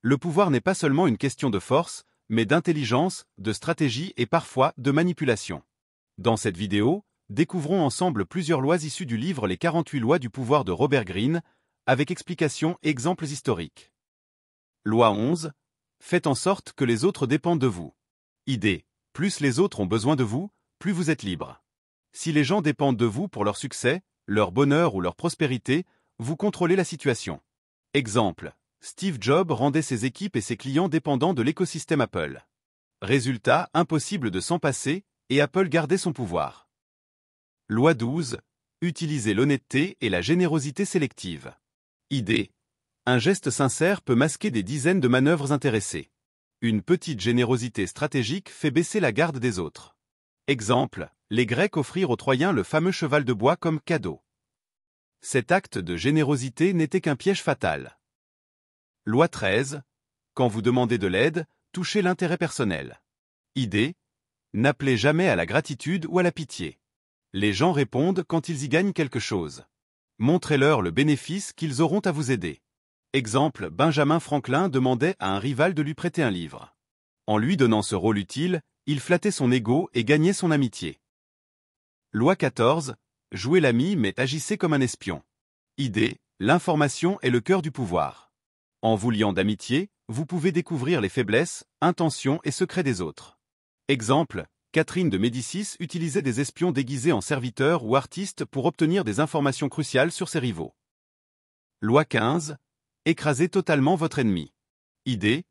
Le pouvoir n'est pas seulement une question de force, mais d'intelligence, de stratégie et parfois de manipulation. Dans cette vidéo, découvrons ensemble plusieurs lois issues du livre Les 48 lois du pouvoir de Robert Greene, avec explications et exemples historiques. Loi 11. Faites en sorte que les autres dépendent de vous. Idée. Plus les autres ont besoin de vous, plus vous êtes libre. Si les gens dépendent de vous pour leur succès, leur bonheur ou leur prospérité, vous contrôlez la situation. Exemple. Steve Jobs rendait ses équipes et ses clients dépendants de l'écosystème Apple. Résultat, impossible de s'en passer, et Apple gardait son pouvoir. Loi 12. Utilisez l'honnêteté et la générosité sélective. Idée. Un geste sincère peut masquer des dizaines de manœuvres intéressées. Une petite générosité stratégique fait baisser la garde des autres. Exemple. Les Grecs offrirent aux Troyens le fameux cheval de bois comme cadeau. Cet acte de générosité n'était qu'un piège fatal. Loi 13. Quand vous demandez de l'aide, touchez l'intérêt personnel. Idée. N'appelez jamais à la gratitude ou à la pitié. Les gens répondent quand ils y gagnent quelque chose. Montrez-leur le bénéfice qu'ils auront à vous aider. Exemple, Benjamin Franklin demandait à un rival de lui prêter un livre. En lui donnant ce rôle utile, il flattait son ego et gagnait son amitié. Loi 14. Jouez l'ami mais agissez comme un espion. Idée. L'information est le cœur du pouvoir. En vous liant d'amitié, vous pouvez découvrir les faiblesses, intentions et secrets des autres. Exemple, Catherine de Médicis utilisait des espions déguisés en serviteurs ou artistes pour obtenir des informations cruciales sur ses rivaux. Loi 15. Écrasez totalement votre ennemi. Idée.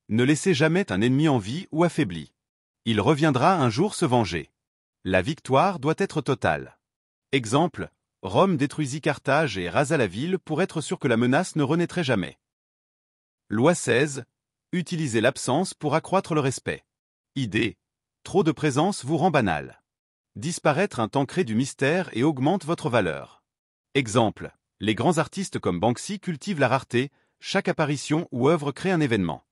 Ne laissez jamais un ennemi en vie ou affaibli. Il reviendra un jour se venger. La victoire doit être totale. Exemple, Rome détruisit Carthage et rasa la ville pour être sûr que la menace ne renaîtrait jamais. Loi 16. Utilisez l'absence pour accroître le respect. Idée. Trop de présence vous rend banal. Disparaître un temps crée du mystère et augmente votre valeur. Exemple. Les grands artistes comme Banksy cultivent la rareté, chaque apparition ou œuvre crée un événement.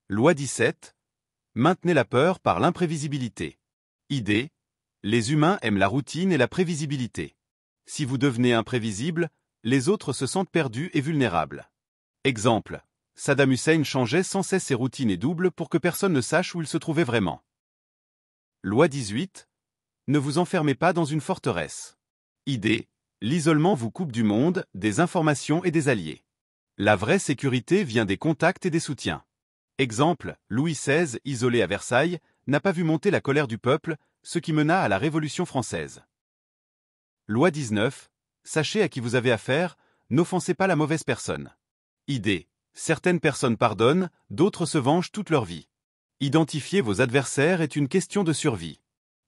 Loi 17. Maintenez la peur par l'imprévisibilité. Idée. Les humains aiment la routine et la prévisibilité. Si vous devenez imprévisible, les autres se sentent perdus et vulnérables. Exemple. Saddam Hussein changeait sans cesse ses routines et doubles pour que personne ne sache où il se trouvait vraiment. Loi 18. Ne vous enfermez pas dans une forteresse. Idée. L'isolement vous coupe du monde, des informations et des alliés. La vraie sécurité vient des contacts et des soutiens. Exemple, Louis XVI, isolé à Versailles, n'a pas vu monter la colère du peuple, ce qui mena à la Révolution française. Loi 19. Sachez à qui vous avez affaire, n'offensez pas la mauvaise personne. Idée. Certaines personnes pardonnent, d'autres se vengent toute leur vie. Identifier vos adversaires est une question de survie.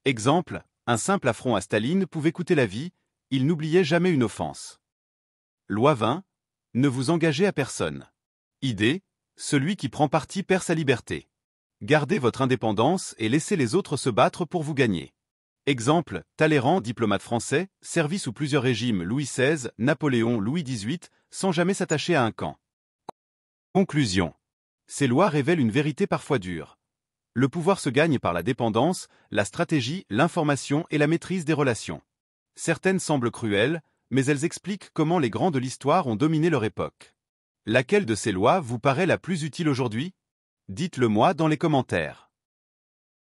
Exemple, un simple affront à Staline pouvait coûter la vie, il n'oubliait jamais une offense. Loi 20. Ne vous engagez à personne. Idée. Celui qui prend parti perd sa liberté. Gardez votre indépendance et laissez les autres se battre pour vous gagner. Exemple, Talleyrand, diplomate français, servi sous plusieurs régimes Louis XVI, Napoléon, Louis XVIII, sans jamais s'attacher à un camp. Conclusion. Ces lois révèlent une vérité parfois dure. Le pouvoir se gagne par la dépendance, la stratégie, l'information et la maîtrise des relations. Certaines semblent cruelles, mais elles expliquent comment les grands de l'histoire ont dominé leur époque. Laquelle de ces lois vous paraît la plus utile aujourd'hui? Dites-le moi dans les commentaires.